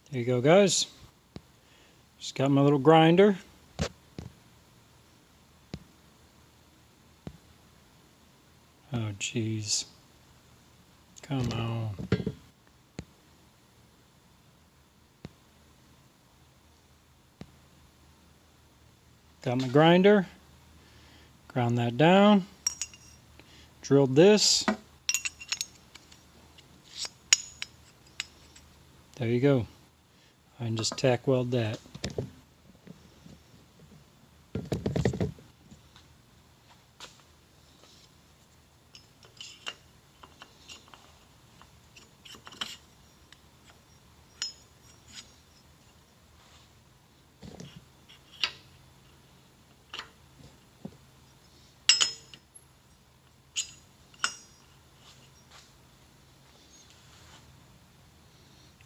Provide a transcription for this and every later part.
There you go, guys. Just got my little grinder. Oh, jeez. Come on. Got my grinder. Ground that down. Drilled this. There you go. I can just tack weld that.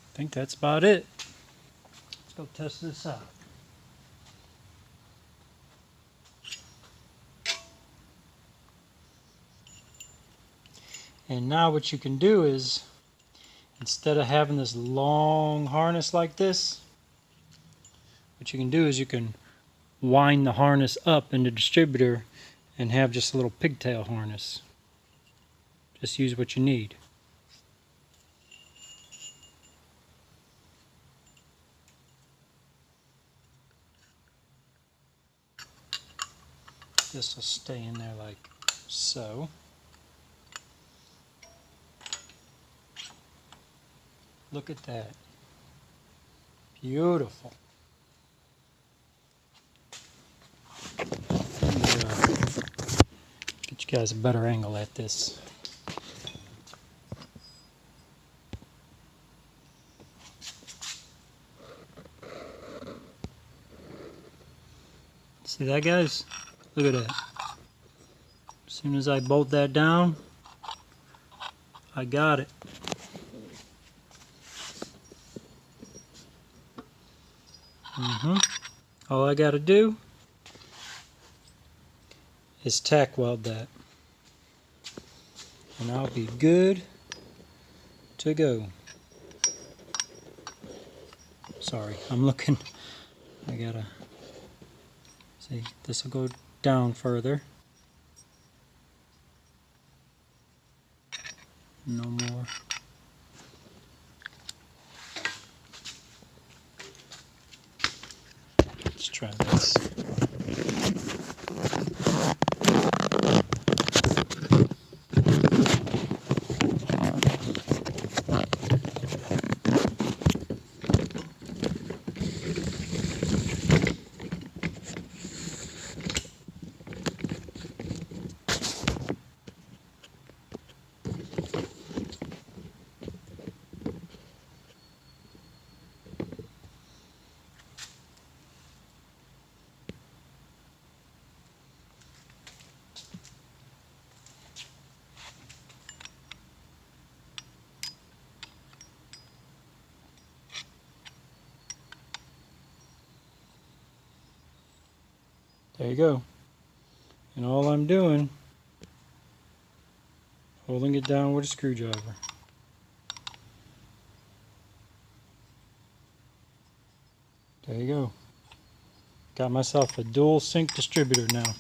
I think that's about it. Let's go test this out. And now what you can do is, instead of having this long harness like this, what you can do is you can wind the harness up in the distributor and have just a little pigtail harness. Just use what you need. This will stay in there like so. Look at that. Beautiful. Get you guys a better angle at this. See that, guys? Look at that. As soon as I bolt that down, I got it. All I got to do is tack weld that, and I'll be good to go. Sorry, I'm looking. I gotta see. This will go down further. No more. Let's try this. There you go. And all I'm doing, holding it down with a screwdriver. There you go. Got myself a dual sync distributor now.